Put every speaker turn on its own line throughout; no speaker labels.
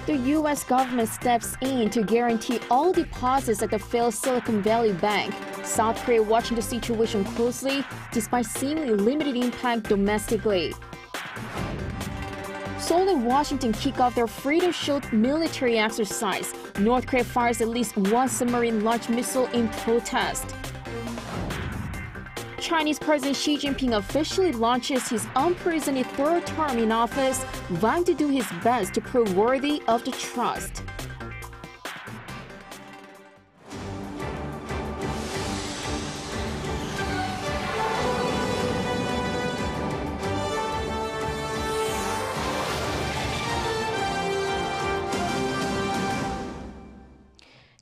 The U.S. government steps in to guarantee all deposits at the failed Silicon Valley Bank. South Korea watching the situation closely, despite seemingly limited impact domestically. Seoul and Washington kick off their Freedom Shield military exercise. North Korea fires at least one submarine-launched missile in protest. Chinese President Xi Jinping officially launches his unprecedented third term in office, vowing to do his best to prove worthy of the trust.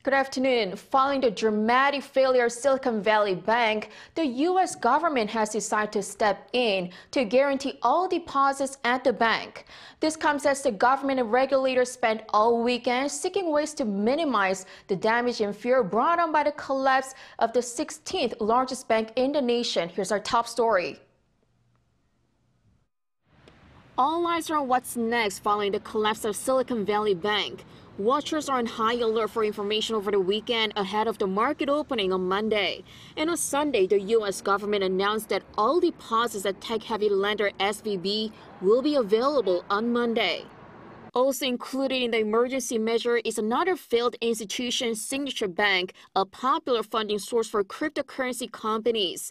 Good afternoon. Following the dramatic failure of Silicon Valley Bank, the U.S. government has decided to step in to guarantee all deposits at the bank. This comes as the government and regulators spent all weekend seeking ways to minimize the damage and fear brought on by the collapse of the 16th largest bank in the nation. Here's our top story. All eyes are on what's next following the collapse of Silicon Valley Bank. Watchers are on high alert for information over the weekend ahead of the market opening on Monday. And on Sunday, the U.S. government announced that all deposits at tech-heavy lender SVB will be available on Monday. Also included in the emergency measure is another failed institution, Signature Bank, a popular funding source for cryptocurrency companies.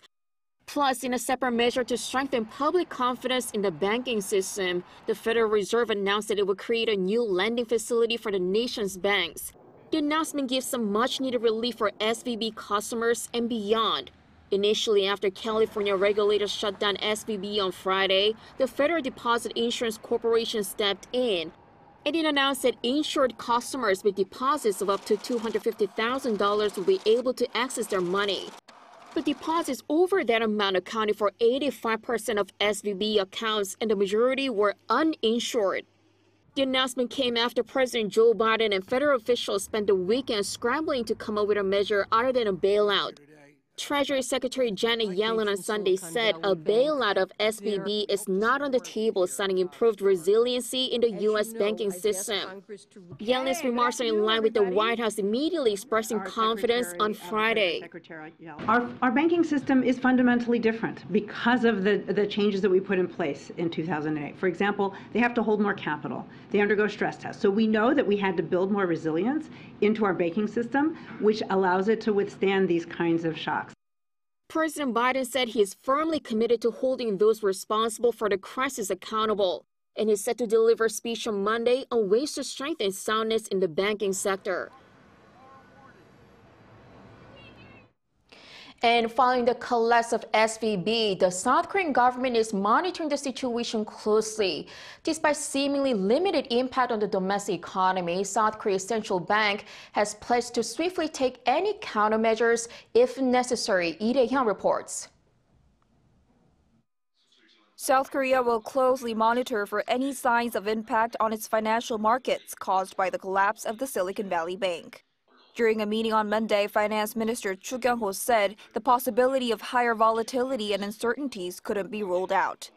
Plus, in a separate measure to strengthen public confidence in the banking system, the Federal Reserve announced that it would create a new lending facility for the nation's banks. The announcement gives some much-needed relief for SVB customers and beyond. Initially, after California regulators shut down SVB on Friday, the Federal Deposit Insurance Corporation stepped in. And it announced that insured customers with deposits of up to $250,000 will be able to access their money. But deposits over that amount accounted for 85% of SVB accounts, and the majority were uninsured. The announcement came after President Joe Biden and federal officials spent the weekend scrambling to come up with a measure other than a bailout. Treasury Secretary Janet Yellen on Sunday said a bailout of SVB is not on the table, citing improved resiliency in the U.S. banking system. Yellen's remarks are in line with the White House immediately expressing confidence on Friday.
Our banking system is fundamentally different because of the changes that we put in place in 2008. For example, they have to hold more capital. They undergo stress tests. So we know that we had to build more resilience into our banking system, which allows it to withstand these kinds of shocks.
President Biden said he is firmly committed to holding those responsible for the crisis accountable, and is set to deliver a speech on Monday on ways to strengthen soundness in the banking sector. And following the collapse of SVB, the South Korean government is monitoring the situation closely. Despite seemingly limited impact on the domestic economy, South Korea's central bank has pledged to swiftly take any countermeasures if necessary. Lee Daejeon reports.
South Korea will closely monitor for any signs of impact on its financial markets caused by the collapse of the Silicon Valley Bank. During a meeting on Monday, Finance Minister Chu Kyung-ho said the possibility of higher volatility and uncertainties couldn't be ruled out.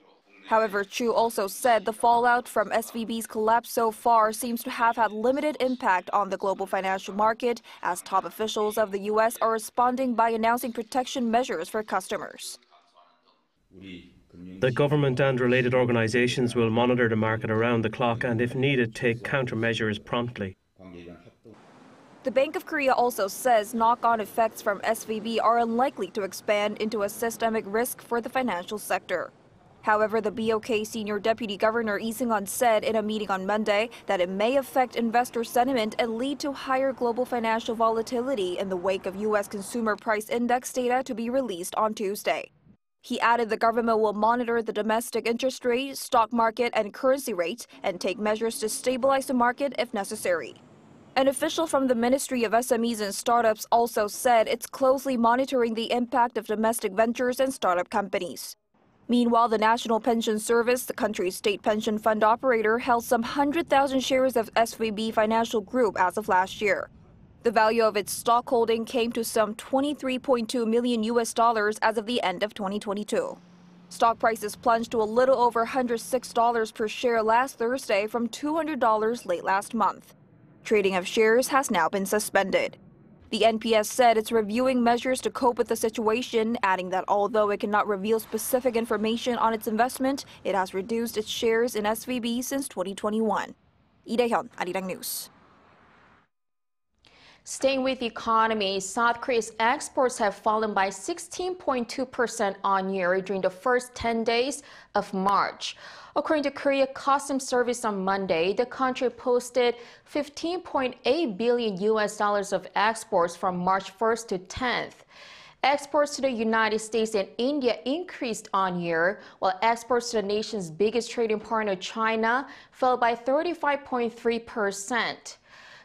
However, Chu also said the fallout from SVB's collapse so far seems to have had limited impact on the global financial market, as top officials of the U.S. are responding by announcing protection measures for customers.
The government and related organizations will monitor the market around the clock and, if needed, take countermeasures promptly.
The Bank of Korea also says knock-on effects from SVB are unlikely to expand into a systemic risk for the financial sector. However, the BOK Senior Deputy Governor Lee Seung-hun said in a meeting on Monday that it may affect investor sentiment and lead to higher global financial volatility in the wake of U.S. Consumer Price Index data to be released on Tuesday. He added the government will monitor the domestic interest rate, stock market, and currency rates and take measures to stabilize the market if necessary. An official from the Ministry of SMEs and Startups also said it's closely monitoring the impact of domestic ventures and startup companies. Meanwhile, the National Pension Service, the country's state pension fund operator, held some 100,000 shares of SVB Financial Group as of last year. The value of its stock holding came to some $23.2 million as of the end of 2022. Stock prices plunged to a little over $106 per share last Thursday from $200 late last month. Trading of shares has now been suspended. The NPS said it's reviewing measures to cope with the situation, adding that although it cannot reveal specific information on its investment, it has reduced its shares in SVB since 2021. Daejeon, Arirang News.
Staying with the economy, South Korea's exports have fallen by 16.2% on year during the first 10 days of March. According to Korea Customs Service on Monday, the country posted $15.8 billion of exports from March 1st to 10th. Exports to the United States and India increased on year, while exports to the nation's biggest trading partner, China, fell by 35.3%.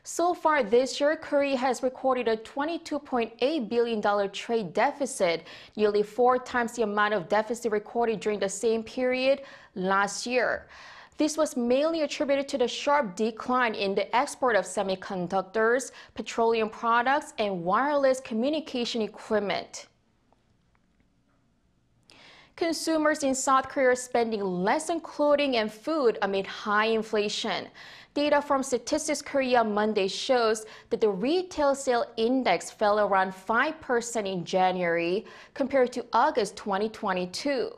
So far this year, Korea has recorded a $22.8 billion trade deficit, nearly 4 times the amount of deficit recorded during the same period last year. This was mainly attributed to the sharp decline in the export of semiconductors, petroleum products, and wireless communication equipment. Consumers in South Korea are spending less on clothing and food amid high inflation. Data from Statistics Korea Monday shows that the retail sale index fell around 5% in January compared to August 2022.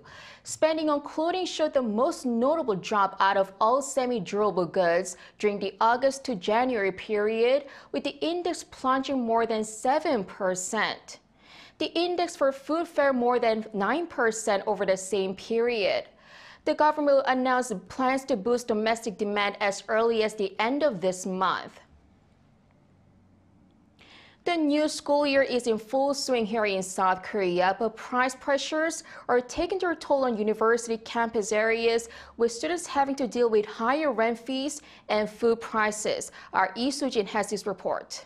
Spending on clothing showed the most notable drop out of all semi-durable goods during the August to January period, with the index plunging more than 7%. The index for food fell more than 9% over the same period. The government will announce plans to boost domestic demand as early as the end of this month. The new school year is in full swing here in South Korea, but price pressures are taking their toll on university campus areas, with students having to deal with higher rent fees and food prices. Our Lee Soo-jin has this report.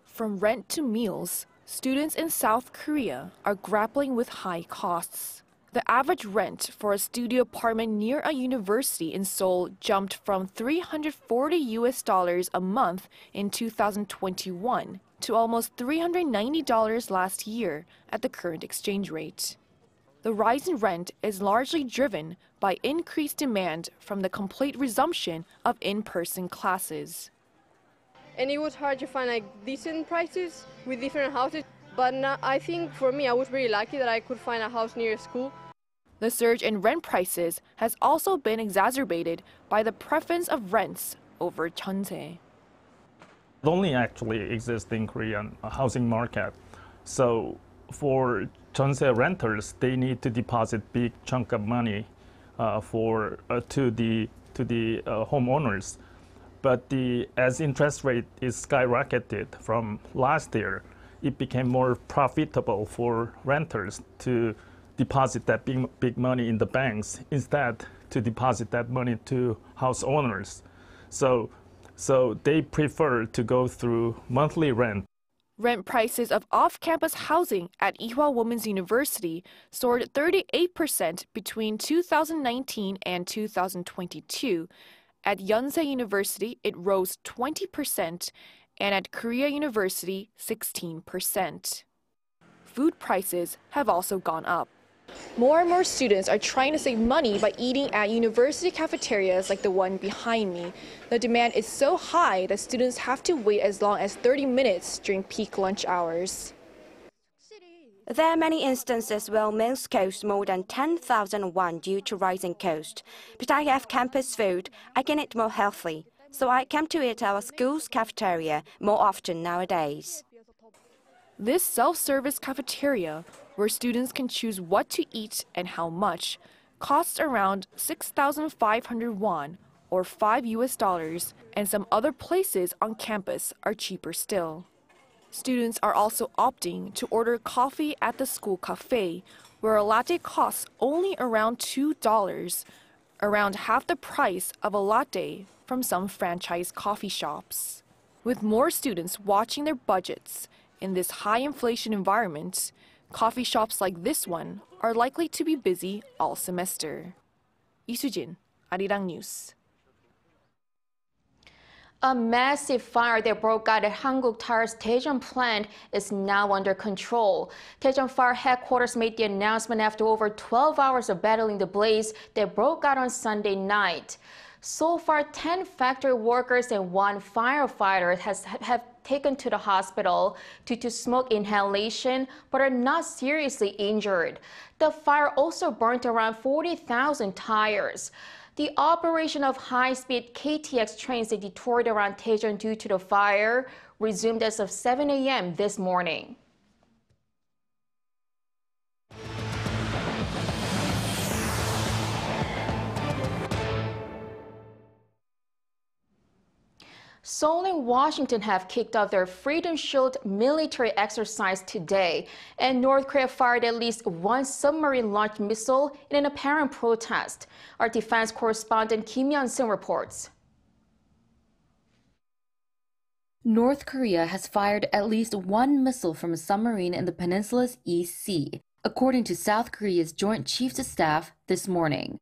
From rent to meals, students in South Korea are grappling with high costs. The average rent for a studio apartment near a university in Seoul jumped from $340 a month in 2021 to almost $390 last year at the current exchange rate. The rise in rent is largely driven by increased demand from the complete resumption of in-person classes.
And it was hard to find decent prices with different houses. But now, I think for me, I was really lucky that I could find a house near school.
The surge in rent prices has also been exacerbated by the preference of rents over jeonse.
It only actually exists in Korean housing market. So for jeonse renters, they need to deposit big chunk of money to the homeowners. But as interest rate is skyrocketed from last year, it became more profitable for renters to deposit that big money in the banks instead to deposit that money to house owners. So they prefer to go through monthly rent.
Rent prices of off-campus housing at Ewha Women's University soared 38% between 2019 and 2022. At Yonsei University, it rose 20%, and at Korea University, 16%. Food prices have also gone up. More and more students are trying to save money by eating at university cafeterias like the one behind me. The demand is so high that students have to wait as long as 30 minutes during peak lunch hours.
There are many instances where meals cost more than 10,000 won due to rising cost. But I have campus food, I can eat more healthy. So I come to eat our school's cafeteria more often nowadays.
This self-service cafeteria, where students can choose what to eat and how much, costs around 6,500 won, or $5, and some other places on campus are cheaper still. Students are also opting to order coffee at the school cafe, where a latte costs only around $2, around half the price of a latte from some franchise coffee shops. With more students watching their budgets in this high inflation environment, coffee shops like this one are likely to be busy all semester. Lee Soo-jin, Arirang News.
A massive fire that broke out at Hankook Tire's Daejeon plant is now under control. Daejeon Fire Headquarters made the announcement after over 12 hours of battling the blaze that broke out on Sunday night. So far, 10 factory workers and 1 firefighter have taken to the hospital due to smoke inhalation, but are not seriously injured. The fire also burnt around 40,000 tires. The operation of high-speed KTX trains that detoured around Daejeon due to the fire resumed as of 7 a.m. this morning. Seoul and Washington have kicked off their Freedom Shield military exercise today, and North Korea fired at least 1 submarine-launched missile in an apparent protest. Our defense correspondent Kim Yeon-sung reports.
North Korea has fired at least 1 missile from a submarine in the peninsula's East Sea, according to South Korea's Joint Chiefs of Staff this morning.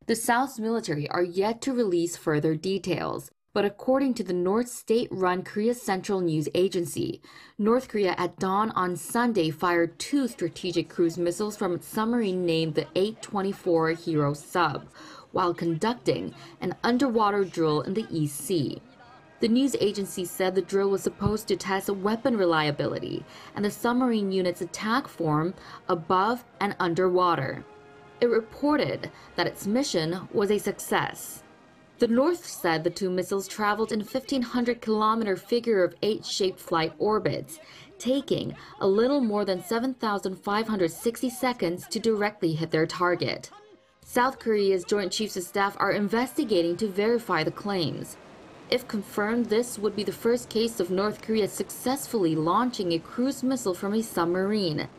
The South's military are yet to release further details. But according to the North state-run Korea Central News Agency, North Korea at dawn on Sunday fired 2 strategic cruise missiles from its submarine named the 824 Hero Sub, while conducting an underwater drill in the East Sea. The news agency said the drill was supposed to test weapon reliability and the submarine unit's attack form above and underwater. It reported that its mission was a success. The North said the 2 missiles traveled in 1,500-kilometer figure-of-8-shaped flight orbits, taking a little more than 7,560 seconds to directly hit their target. South Korea's Joint Chiefs of Staff are investigating to verify the claims. If confirmed, this would be the first case of North Korea successfully launching a cruise missile from a submarine.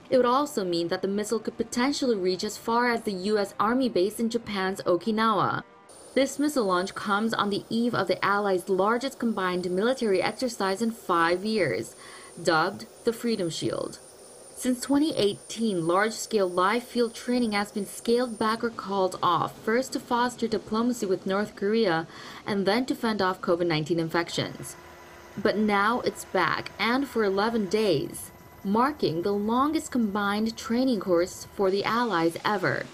It would also mean that the missile could potentially reach as far as the U.S. Army base in Japan's Okinawa. This missile launch comes on the eve of the Allies' largest combined military exercise in 5 years, dubbed the Freedom Shield. Since 2018, large-scale live field training has been scaled back or called off, first to foster diplomacy with North Korea and then to fend off COVID-19 infections. But now it's back, and for 11 days, marking the longest combined training course for the Allies ever.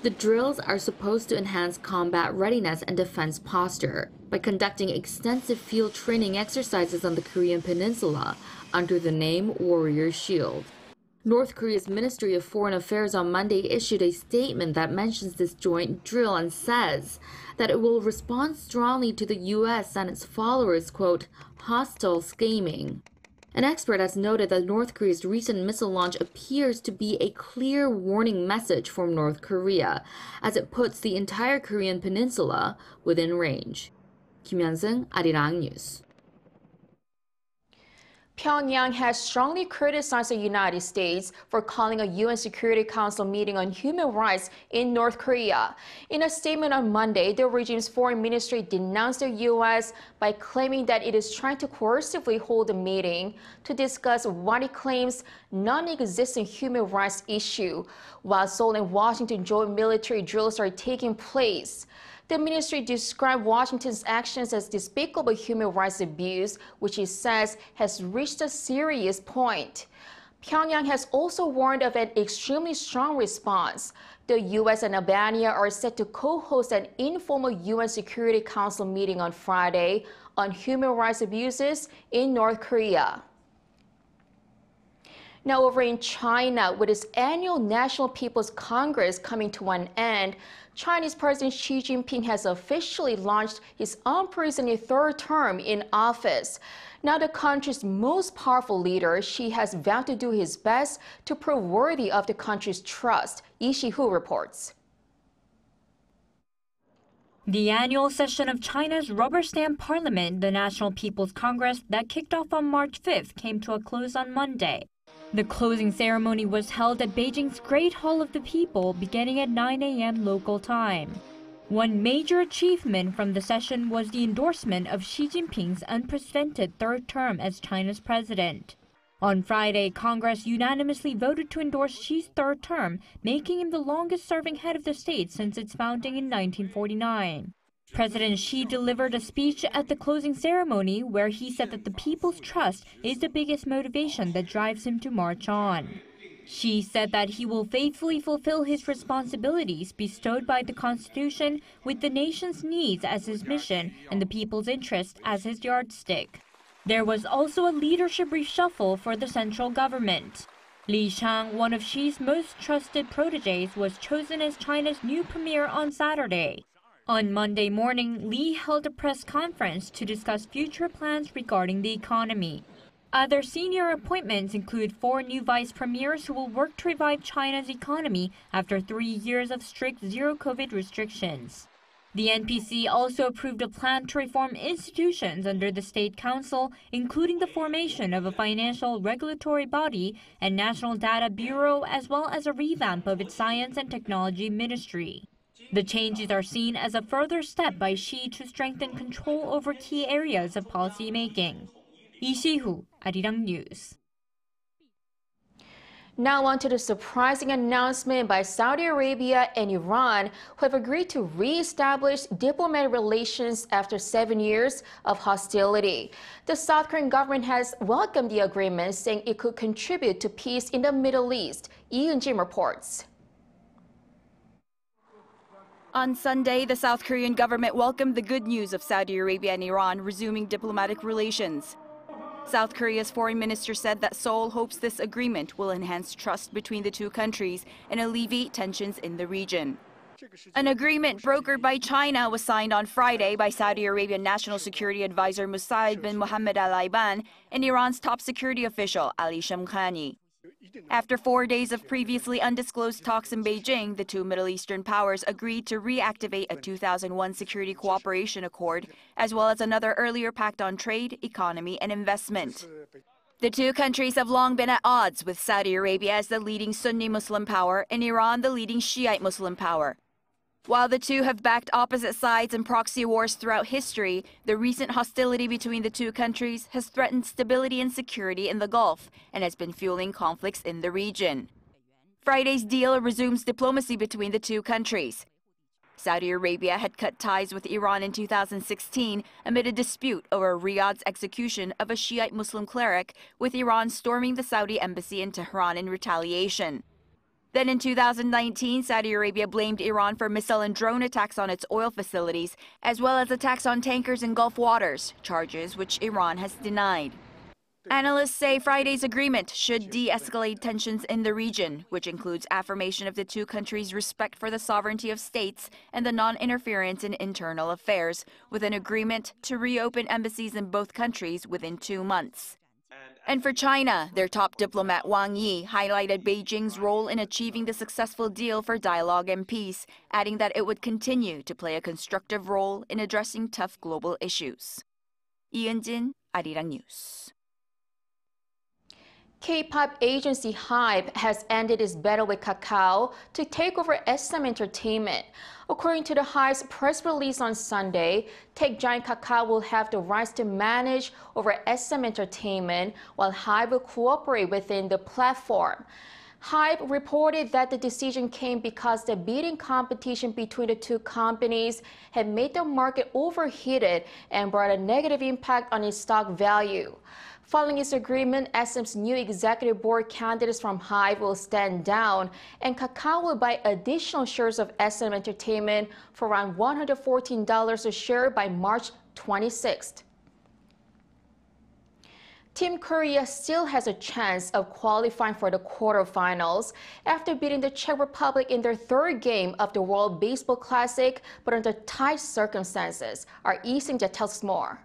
The drills are supposed to enhance combat readiness and defense posture by conducting extensive field training exercises on the Korean peninsula under the name Warrior Shield. North Korea's Ministry of Foreign Affairs on Monday issued a statement that mentions this joint drill and says that it will respond strongly to the U.S. and its followers' quote, hostile scheming. An expert has noted that North Korea's recent missile launch appears to be a clear warning message from North Korea, as it puts the entire Korean peninsula within range. Kim Yeon-sung, Arirang News.
Pyongyang has strongly criticized the United States for calling a UN Security Council meeting on human rights in North Korea. In a statement on Monday, the regime's foreign ministry denounced the U.S. by claiming that it is trying to coercively hold a meeting to discuss what it claims non-existent human rights issue, while Seoul and Washington joint military drills are taking place. The ministry described Washington's actions as despicable human rights abuse, which it says has reached a serious point. Pyongyang has also warned of an extremely strong response. The U.S. and Albania are set to co-host an informal UN Security Council meeting on Friday on human rights abuses in North Korea. Now, over in China, with its annual National People's Congress coming to an end, Chinese President Xi Jinping has officially launched his unprecedented 3rd term in office. Now, the country's most powerful leader, Xi has vowed to do his best to prove worthy of the country's trust. Lee Shi-hu reports.
The annual session of China's rubber stamp parliament, the National People's Congress, that kicked off on March 5th, came to a close on Monday. The closing ceremony was held at Beijing's Great Hall of the People, beginning at 9 a.m. local time. One major achievement from the session was the endorsement of Xi Jinping's unprecedented 3rd term as China's president. On Friday, Congress unanimously voted to endorse Xi's 3rd term, making him the longest-serving head of the state since its founding in 1949. President Xi delivered a speech at the closing ceremony where he said that the people's trust is the biggest motivation that drives him to march on. Xi said that he will faithfully fulfill his responsibilities bestowed by the Constitution with the nation's needs as his mission and the people's interest as his yardstick. There was also a leadership reshuffle for the central government. Li Qiang, one of Xi's most trusted proteges, was chosen as China's new premier on Saturday. On Monday morning, Li held a press conference to discuss future plans regarding the economy. Other senior appointments include 4 new vice premiers who will work to revive China's economy after 3 years of strict zero-COVID restrictions. The NPC also approved a plan to reform institutions under the State Council, including the formation of a financial regulatory body and National Data Bureau, as well as a revamp of its Science and Technology Ministry. The changes are seen as a further step by Xi to strengthen control over key areas of policy making. Lee Si-hu, Arirang News.
Now on to the surprising announcement by Saudi Arabia and Iran, who have agreed to re-establish diplomatic relations after 7 years of hostility. The South Korean government has welcomed the agreement, saying it could contribute to peace in the Middle East. Jim reports.
On Sunday, the South Korean government welcomed the good news of Saudi Arabia and Iran resuming diplomatic relations. South Korea's foreign minister said that Seoul hopes this agreement will enhance trust between the two countries and alleviate tensions in the region. An agreement brokered by China was signed on Friday by Saudi Arabian National Security Advisor Musaid bin Mohammed Al-Ayban and Iran's top security official Ali Shamkhani. After 4 days of previously undisclosed talks in Beijing, the two Middle Eastern powers agreed to reactivate a 2001 security cooperation accord, as well as another earlier pact on trade, economy, and investment. The two countries have long been at odds, with Saudi Arabia as the leading Sunni Muslim power and Iran the leading Shiite Muslim power. While the two have backed opposite sides in proxy wars throughout history, the recent hostility between the two countries has threatened stability and security in the Gulf and has been fueling conflicts in the region. Friday's deal resumes diplomacy between the two countries. Saudi Arabia had cut ties with Iran in 2016 amid a dispute over Riyadh's execution of a Shiite Muslim cleric, with Iran storming the Saudi embassy in Tehran in retaliation. Then in 2019, Saudi Arabia blamed Iran for missile and drone attacks on its oil facilities, as well as attacks on tankers in Gulf waters, charges which Iran has denied. Analysts say Friday's agreement should de-escalate tensions in the region, which includes affirmation of the two countries' respect for the sovereignty of states and the non-interference in internal affairs, with an agreement to reopen embassies in both countries within 2 months. And for China, their top diplomat Wang Yi highlighted Beijing's role in achieving the successful deal for dialogue and peace, adding that it would continue to play a constructive role in addressing tough global issues. Jin, Arirang News.
K-pop agency HYBE has ended its battle with Kakao to take over SM Entertainment. According to the HYBE's press release on Sunday, tech giant Kakao will have the rights to manage over SM Entertainment, while HYBE will cooperate within the platform. HYBE reported that the decision came because the bidding competition between the two companies had made the market overheated and brought a negative impact on its stock value. Following its agreement, SM's new executive board candidates from HYBE will stand down, and Kakao will buy additional shares of SM Entertainment for around $114 a share by March 26th. Team Korea still has a chance of qualifying for the quarterfinals after beating the Czech Republic in their third game of the World Baseball Classic, but under tight circumstances. Our Lee Seung-jae tells us more.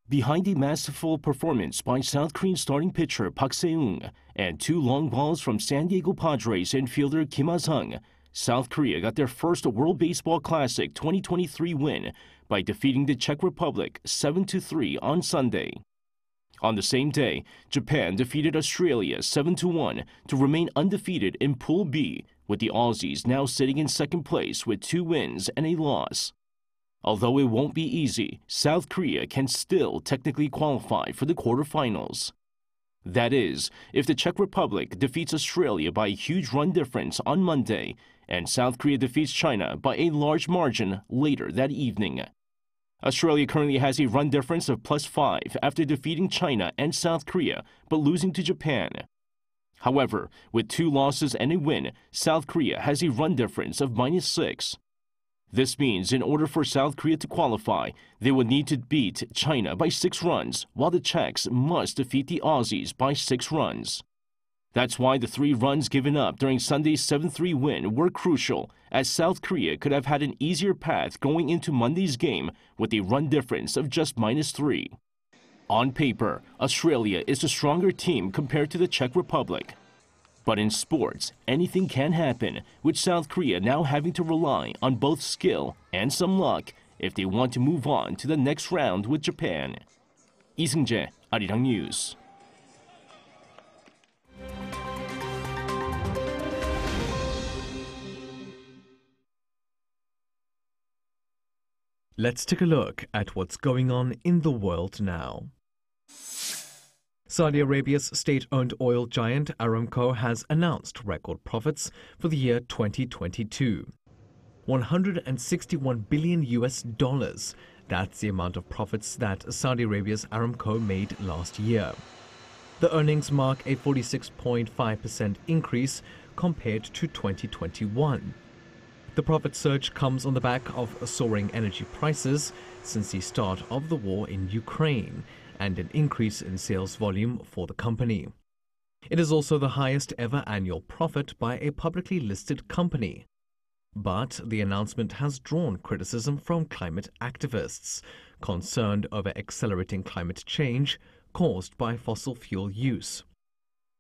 Behind a masterful performance by South Korean starting pitcher Park Se-eung and 2 long balls from San Diego Padres infielder Kim Ha-sung, South Korea got their first World Baseball Classic 2023 win by defeating the Czech Republic 7-3 on Sunday. On the same day, Japan defeated Australia 7-1 to remain undefeated in Pool B, with the Aussies now sitting in second place with 2 wins and a loss. Although it won't be easy, South Korea can still technically qualify for the quarterfinals. That is, if the Czech Republic defeats Australia by a huge run difference on Monday and South Korea defeats China by a large margin later that evening. Australia currently has a run difference of +5 after defeating China and South Korea, but losing to Japan. However, with 2 losses and a win, South Korea has a run difference of -6. This means in order for South Korea to qualify, they would need to beat China by 6 runs, while the Czechs must defeat the Aussies by 6 runs. That's why the 3 runs given up during Sunday's 7-3 win were crucial, as South Korea could have had an easier path going into Monday's game with a run difference of just -3. On paper, Australia is the stronger team compared to the Czech Republic. But in sports, anything can happen, with South Korea now having to rely on both skill and some luck if they want to move on to the next round with Japan. Lee Seung-jae, Arirang News.
Let's take a look at what's going on in the world now. Saudi Arabia's state-owned oil giant Aramco has announced record profits for the year 2022. $161 billion. That's the amount of profits that Saudi Arabia's Aramco made last year. The earnings mark a 46.5% increase compared to 2021. The profit surge comes on the back of soaring energy prices since the start of the war in Ukraine and an increase in sales volume for the company. It is also the highest ever annual profit by a publicly listed company. But the announcement has drawn criticism from climate activists, concerned over accelerating climate change caused by fossil fuel use.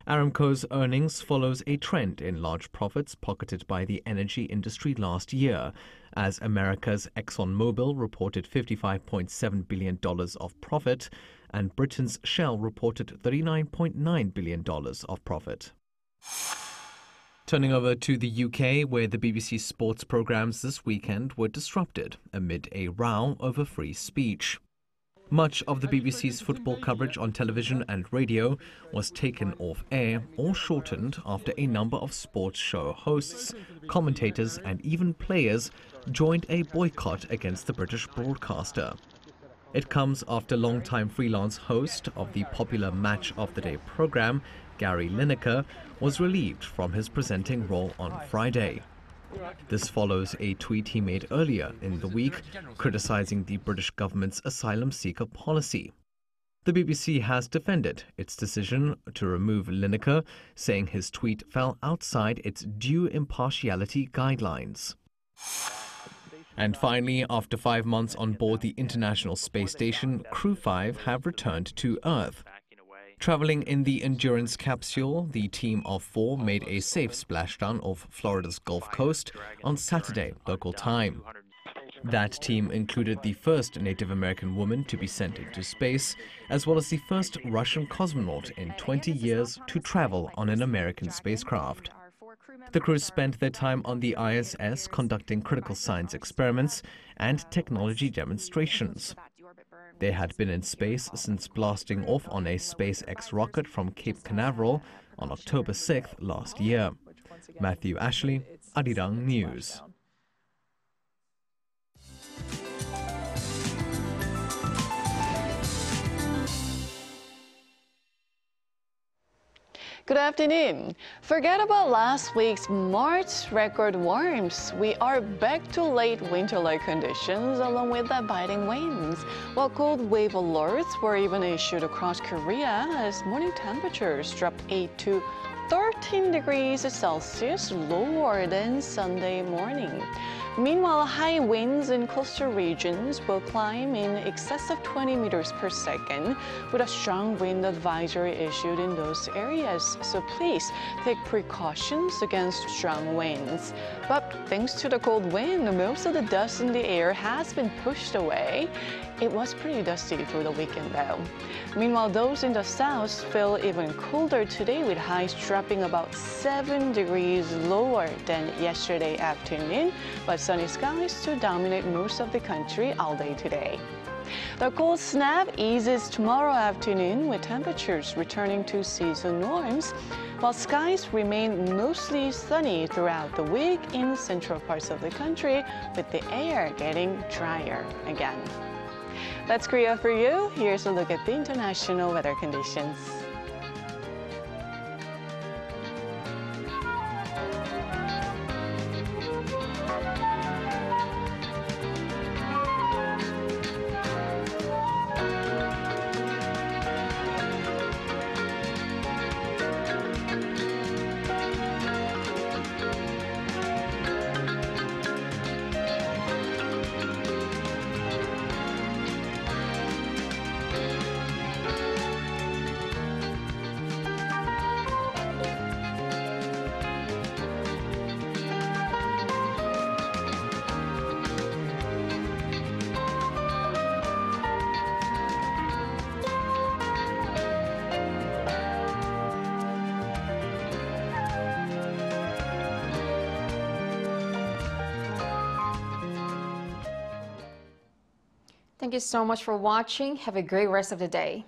Aramco's earnings follows a trend in large profits pocketed by the energy industry last year, as America's ExxonMobil reported $55.7 billion of profit and Britain's Shell reported $39.9 billion of profit. Turning over to the UK, where the BBC sports programmes this weekend were disrupted amid a row over free speech. Much of the BBC's football coverage on television and radio was taken off air or shortened after a number of sports show hosts, commentators and even players joined a boycott against the British broadcaster. It comes after longtime freelance host of the popular Match of the Day programme, Gary Lineker, was relieved from his presenting role on Friday. This follows a tweet he made earlier in the week criticising the British government's asylum seeker policy. The BBC has defended its decision to remove Lineker, saying his tweet fell outside its due impartiality guidelines. And finally, after 5 months on board the International Space Station, Crew 5 have returned to Earth. Traveling in the Endurance capsule, the team of 4 made a safe splashdown off Florida's Gulf Coast on Saturday, local time. That team included the first Native American woman to be sent into space, as well as the first Russian cosmonaut in 20 years to travel on an American spacecraft. The crew spent their time on the ISS conducting critical science experiments and technology demonstrations. They had been in space since blasting off on a SpaceX rocket from Cape Canaveral on October 6th last year. Matthew Ashley, Arirang News.
Good afternoon. Forget about last week's March record warms. We are back to late winter-like conditions along with the biting winds, while cold wave alerts were even issued across Korea as morning temperatures dropped 8 to 13 degrees Celsius lower than Sunday morning. Meanwhile, high winds in coastal regions will climb in excess of 20 meters per second, with a strong wind advisory issued in those areas. So please take precautions against strong winds. But thanks to the cold wind, most of the dust in the air has been pushed away. It was pretty dusty through the weekend though. Meanwhile, those in the south feel even colder today, with highs dropping about 7 degrees lower than yesterday afternoon, but sunny skies to dominate most of the country all day today. The cold snap eases tomorrow afternoon with temperatures returning to season norms, while skies remain mostly sunny throughout the week in central parts of the country, with the air getting drier again. That's Korea for you. Here's a look at the international weather conditions.
Thank you so much for watching. Have a great rest of the day.